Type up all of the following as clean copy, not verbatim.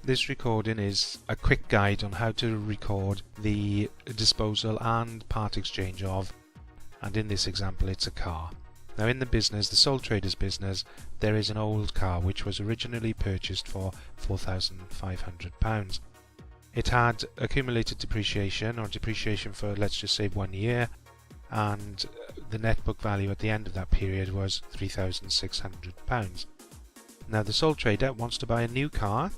This recording is a quick guide on how to record the disposal and part exchange of, and in this example it's a car. Now in the business, the sole traders business, there is an old car which was originally purchased for £4,500. It had accumulated depreciation or depreciation for, let's just say, 1 year, and the net book value at the end of that period was £3,600. Now the sole trader wants to buy a new car,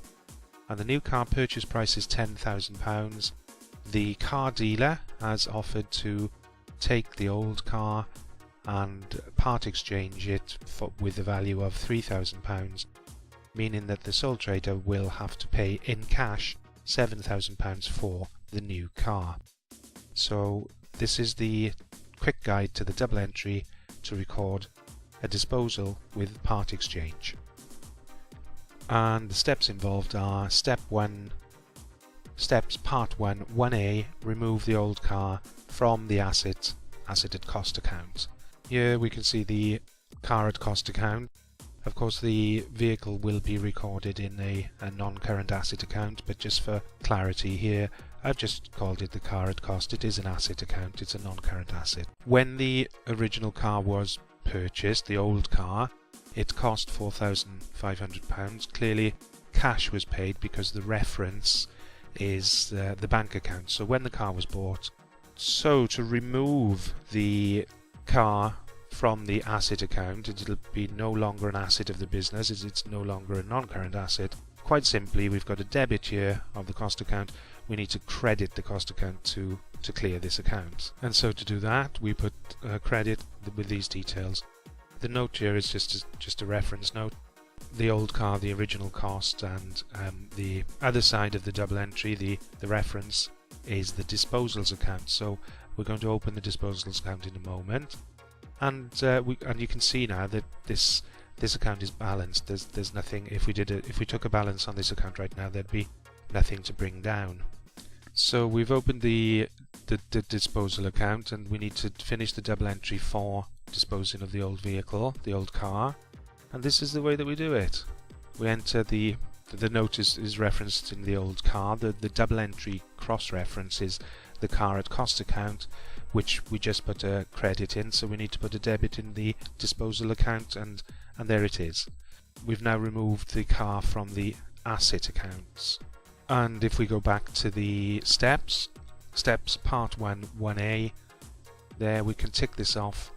and the new car purchase price is £10,000. The car dealer has offered to take the old car and part exchange it with the value of £3,000, meaning that the sole trader will have to pay in cash £7,000 for the new car. So this is the quick guide to the double entry to record a disposal with part exchange. And the steps involved are steps part 1, 1A, remove the old car from the asset at cost account. Here we can see the car at cost account. Of course the vehicle will be recorded in a non-current asset account, but just for clarity here I've just called it the car at cost. It is an asset account, it's a non-current asset. When the original car was purchased, the old car, it cost £4,500. Clearly cash was paid because the reference is the bank account. So when the car was bought, so to remove the car from the asset account, it'll be no longer an asset of the business, it's no longer a non-current asset. Quite simply, we've got a debit here of the cost account. We need to credit the cost account to clear this account. And so to do that, we put credit with these details. The note here is just a reference note. The old car, the original cost, and the other side of the double entry, the reference, is the disposals account. So we're going to open the disposals account in a moment, and you can see now that this account is balanced. There's nothing. If we took a balance on this account right now, there'd be nothing to bring down. So we've opened the disposal account, and we need to finish the double entry for disposing of the old vehicle, the old car, and this is the way that we do it. We enter the note is referenced in the old car. The double entry cross reference is the car at cost account, which we just put a credit in, so we need to put a debit in the disposal account, and there it is. We've now removed the car from the asset accounts. And if we go back to the steps part 1, 1A, there we can tick this off.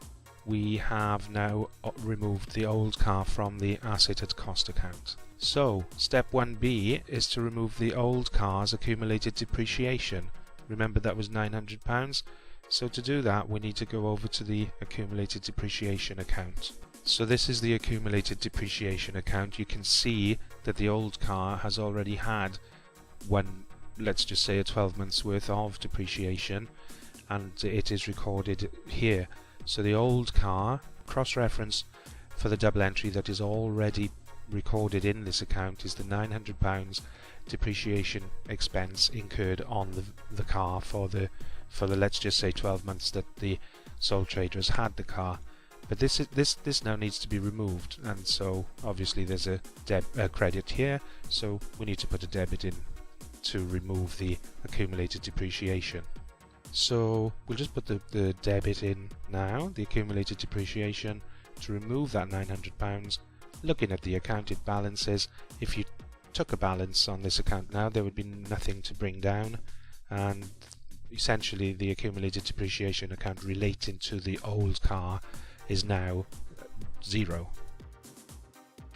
We have now removed the old car from the asset at cost account. So step 1B is to remove the old car's accumulated depreciation. Remember that was £900. So to do that, we need to go over to the accumulated depreciation account. So this is the accumulated depreciation account. You can see that the old car has already had let's just say a 12 months worth of depreciation, and it is recorded here. So the old car cross-reference for the double entry that is already recorded in this account is the £900 depreciation expense incurred on the car for the let's just say 12 months that the sole trader has had the car. But this now needs to be removed, and so obviously there's a credit here, so we need to put a debit in to remove the accumulated depreciation. So we'll just put the debit in now, the accumulated depreciation, to remove that £900. Looking at the accounted balances, if you took a balance on this account now, there would be nothing to bring down, and essentially the accumulated depreciation account relating to the old car is now 0.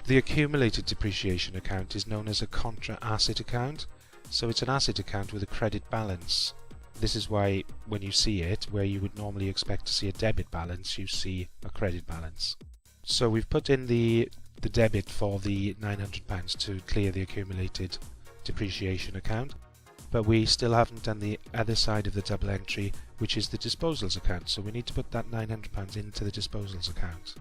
The accumulated depreciation account is known as a contra asset account, so it's an asset account with a credit balance. This is why when you see it, where you would normally expect to see a debit balance, you see a credit balance. So we've put in the debit for the £900 to clear the accumulated depreciation account, but we still haven't done the other side of the double entry, which is the disposals account. So we need to put that £900 into the disposals account.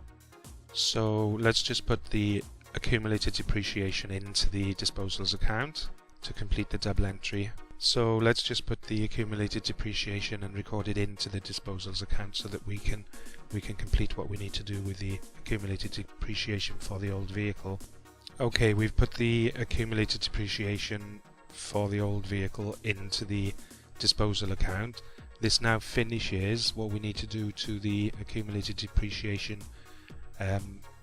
So let's just put the accumulated depreciation into the disposals account to complete the double entry. So let's just put the accumulated depreciation and record it into the disposals account so that we can complete what we need to do with the accumulated depreciation for the old vehicle. Okay, we've put the accumulated depreciation for the old vehicle into the disposal account. This now finishes what we need to do to the accumulated depreciation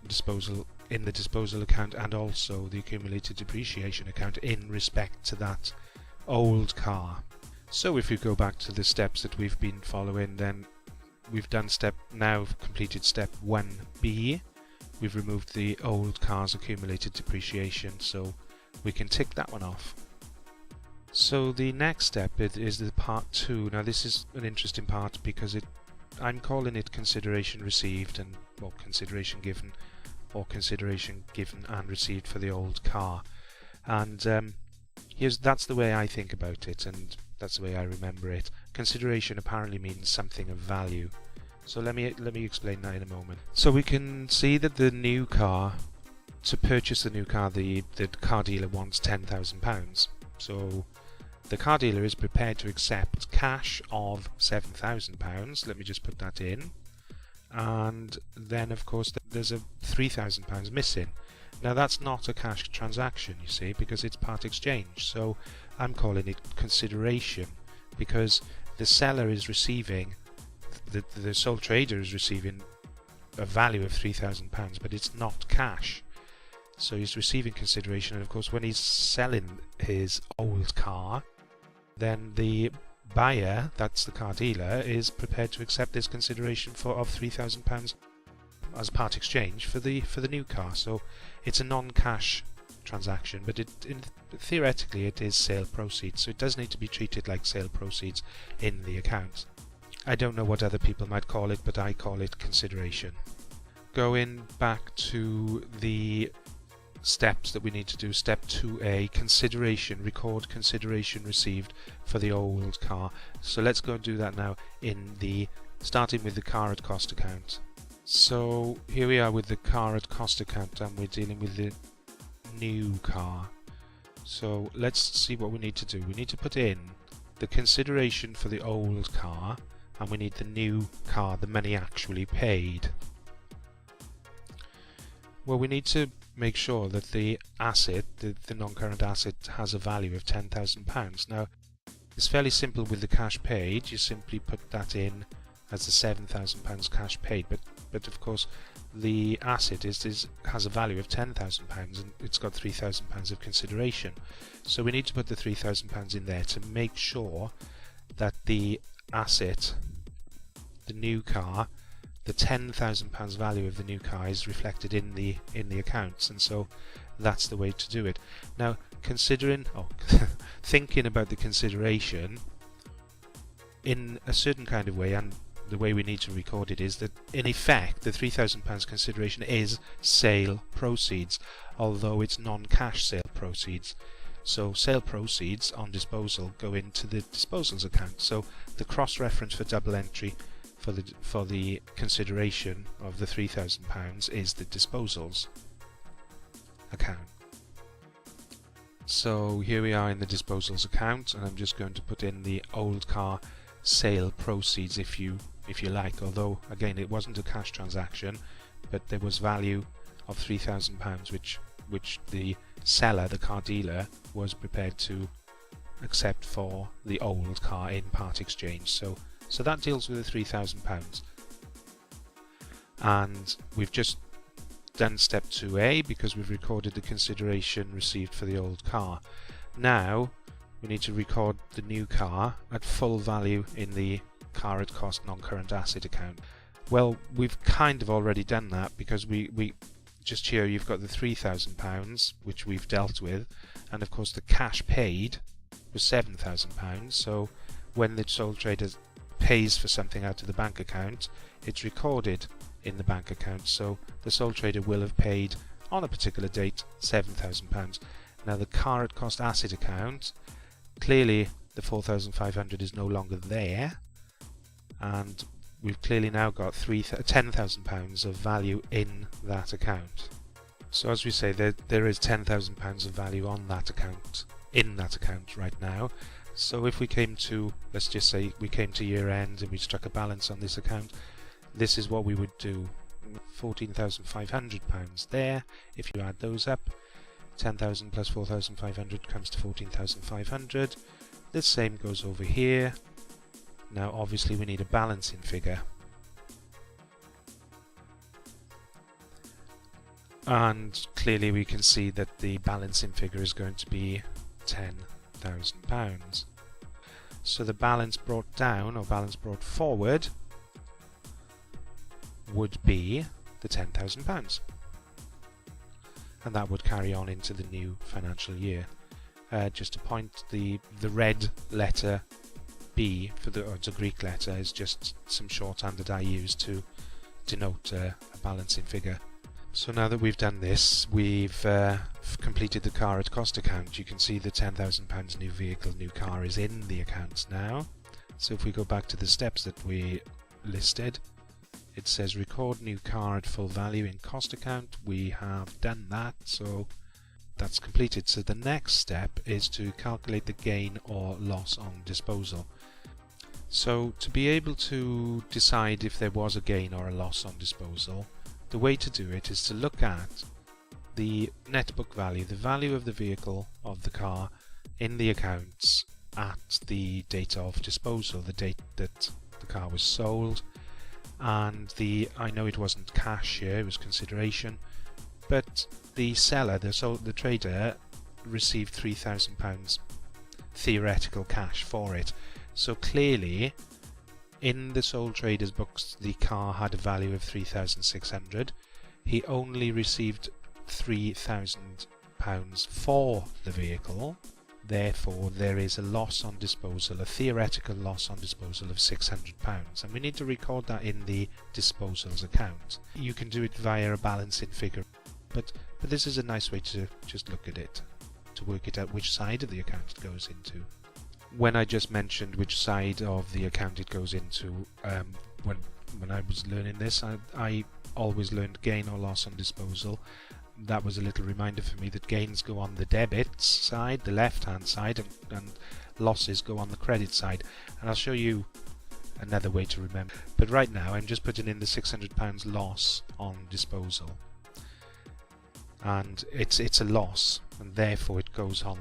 disposal in the disposal account, and also the accumulated depreciation account in respect to that old car. So if we go back to the steps that we've been following, then we've completed step 1B. We've removed the old car's accumulated depreciation, so we can tick that one off. So the next step is the part 2. Now this is an interesting part because I'm calling it consideration received and consideration given, or consideration given and received for the old car. And that's the way I think about it, and that's the way I remember it. Consideration apparently means something of value. So let me explain that in a moment. So we can see that the new car, to purchase the new car, the car dealer wants £10,000. So the car dealer is prepared to accept cash of £7,000. Let me just put that in. And then of course there's a £3,000 missing. Now that's not a cash transaction, you see, because it's part exchange. So I'm calling it consideration, because the seller is receiving, the sole trader is receiving a value of £3,000, but it's not cash. So he's receiving consideration, and of course when he's selling his old car, then the buyer, that's the car dealer, is prepared to accept this consideration of £3,000 as part exchange for the new car. So it's a non-cash transaction, but theoretically it is sale proceeds, so it does need to be treated like sale proceeds in the account. I don't know what other people might call it, but I call it consideration. Going back to the steps that we need to do, step 2A, consideration, record consideration received for the old car. So let's go and do that now, starting with the car at cost account. So here we are with the car at cost account, and we're dealing with the new car. So let's see what we need to do. We need to put in the consideration for the old car, and we need the new car, the money actually paid. Well, we need to make sure that the asset, the non-current asset, has a value of £10,000. Now, it's fairly simple with the cash paid. You simply put that in as the £7,000 cash paid, but of course the asset has a value of £10,000 and it's got £3,000 of consideration. So we need to put the £3,000 in there to make sure that the asset, the new car, the £10,000 value of the new car is reflected in the accounts, and so that's the way to do it. Now, thinking about the consideration in a certain kind of way, and the way we need to record it is that in effect the £3,000 consideration is sale proceeds, although it's non-cash sale proceeds. So sale proceeds on disposal go into the disposals account. So the cross-reference for double entry for the consideration of the £3,000 is the disposals account. So here we are in the disposals account, and I'm just going to put in the old car sale proceeds if you like, although again it wasn't a cash transaction, but there was value of £3,000 which the seller, the car dealer, was prepared to accept for the old car in part exchange. So that deals with the £3,000. And we've just done step 2A because we've recorded the consideration received for the old car. Now we need to record the new car at full value in the car at cost non-current asset account. Well, we've kind of already done that, because we just here you've got the £3,000 which we've dealt with, and of course the cash paid was £7,000. So when the sole trader pays for something out of the bank account, it's recorded in the bank account, so the sole trader will have paid on a particular date £7,000. Now the car at cost asset account, clearly the 4,500 is no longer there, and we've clearly now got £10,000 of value in that account. So as we say, there is £10,000 of value on that account, in that account right now. So if we came to, let's just say we came to year end and we struck a balance on this account, this is what we would do. £14,500 there, if you add those up, 10,000 plus 4,500 comes to 14,500. The same goes over here. Now obviously we need a balancing figure. And clearly we can see that the balancing figure is going to be £10,000. So the balance brought down, or balance brought forward, would be the £10,000. And that would carry on into the new financial year. Just to point, the red letter B for it's a Greek letter is just some shorthand that I use to denote a balancing figure. So now that we've done this, we've completed the car at cost account. You can see the £10,000 new vehicle, new car is in the accounts now. So if we go back to the steps that we listed, it says record new car at full value in cost account. We have done that, so that's completed. So the next step is to calculate the gain or loss on disposal. So to be able to decide if there was a gain or a loss on disposal, the way to do it is to look at the net book value, the value of the vehicle, of the car, in the accounts at the date of disposal, the date that the car was sold. And I know it wasn't cash here, it was consideration, but the seller, the trader, received £3,000 theoretical cash for it. So clearly, in the sole trader's books, the car had a value of £3,600. He only received £3,000 for the vehicle. Therefore, there is a loss on disposal, a theoretical loss on disposal of £600, and we need to record that in the disposals account. You can do it via a balancing figure, but this is a nice way to just look at it, to work it out which side of the account it goes into. When I just mentioned which side of the account it goes into, when I was learning this, I always learned gain or loss on disposal. That was a little reminder for me that gains go on the debits side, the left hand side, and losses go on the credit side. And I'll show you another way to remember. But right now I'm just putting in the £600 loss on disposal. And it's a loss, and therefore it goes on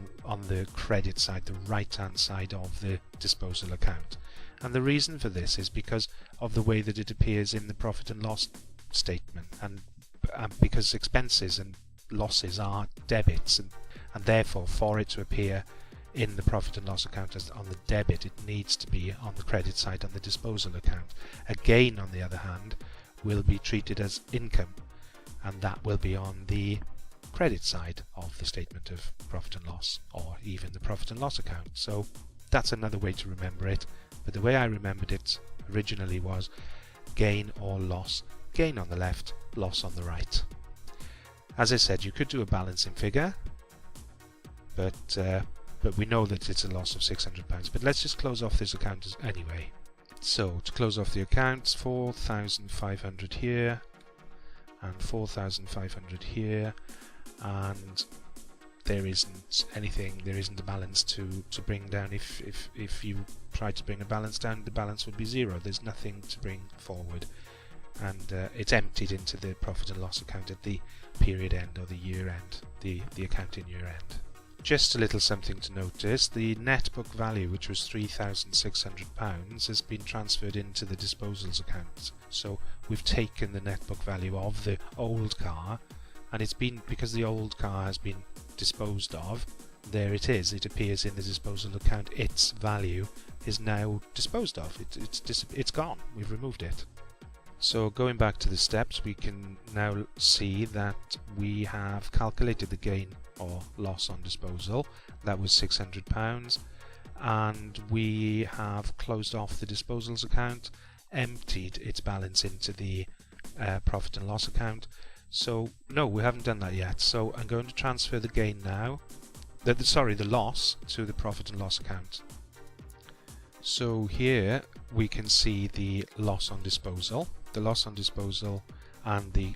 the credit side, the right hand side of the disposal account. And the reason for this is because of the way that it appears in the profit and loss statement, and because expenses and losses are debits, and therefore for it to appear in the profit and loss account as on the debit, it needs to be on the credit side on the disposal account. A gain, on the other hand, will be treated as income, and that will be on the credit side of the statement of profit and loss, or even the profit and loss account. So that's another way to remember it, but the way I remembered it originally was gain or loss, gain on the left, loss on the right. As I said, you could do a balancing figure, but we know that it's a loss of £600. But let's just close off this account anyway. So to close off the accounts, 4,500 here and 4,500 here, and there isn't a balance to bring down. If you try to bring a balance down, the balance would be zero. There's nothing to bring forward, and it's emptied into the profit and loss account at the period end, or the year end, the accounting year end. Just a little something to notice: the net book value, which was £3,600, has been transferred into the disposals account. So we've taken the net book value of the old car, and it's been, because the old car has been disposed of, there it is, it appears in the disposal account. Its value is now disposed of, it's gone, we've removed it. So going back to the steps, we can now see that we have calculated the gain or loss on disposal. That was £600, and we have closed off the disposals account, emptied its balance into the profit and loss account. So no, we haven't done that yet. So I'm going to transfer the gain now, the loss, to the profit and loss account. So here we can see the loss on disposal, and the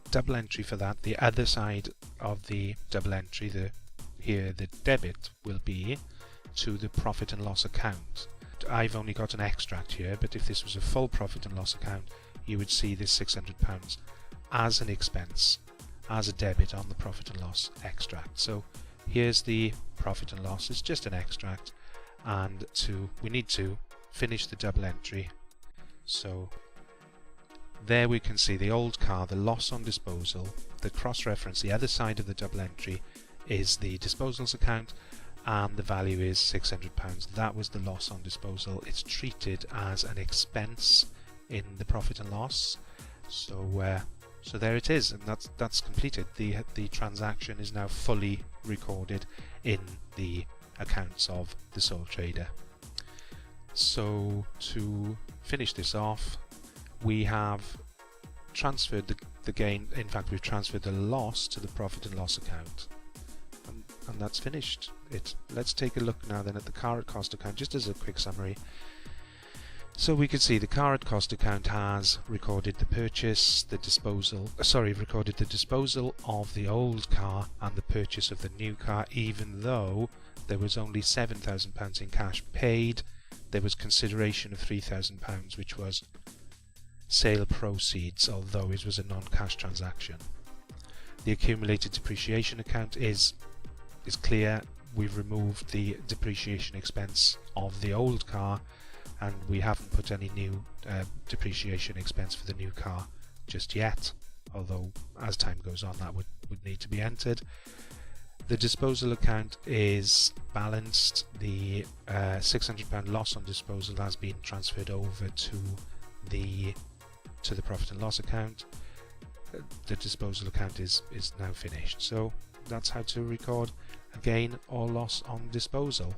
double entry for that. The other side of the double entry, the debit, will be to the profit and loss account. I've only got an extract here, but if this was a full profit and loss account, you would see this £600 as an expense, as a debit on the profit and loss extract. So here's the profit and loss. It's just an extract, and we need to finish the double entry. So there we can see the old car, the loss on disposal. The cross-reference, the other side of the double entry, is the disposals account, and the value is £600. That was the loss on disposal. It's treated as an expense in the profit and loss. So there it is, and that's completed. The transaction is now fully recorded in the accounts of the sole trader. So to finish this off, we have transferred the gain. In fact, we've transferred the loss to the profit and loss account, and that's finished it. Let's take a look now then at the car at cost account, just as a quick summary. So we can see the car at cost account has recorded the purchase, recorded the disposal of the old car and the purchase of the new car. Even though there was only £7,000 in cash paid, there was consideration of £3,000, which was sale proceeds, although it was a non-cash transaction. The accumulated depreciation account is clear. We've removed the depreciation expense of the old car, and we haven't put any new depreciation expense for the new car just yet, although as time goes on that would need to be entered. The disposal account is balanced. The £600 loss on disposal has been transferred over to the profit and loss account. The disposal account is now finished. So that's how to record a gain or loss on disposal.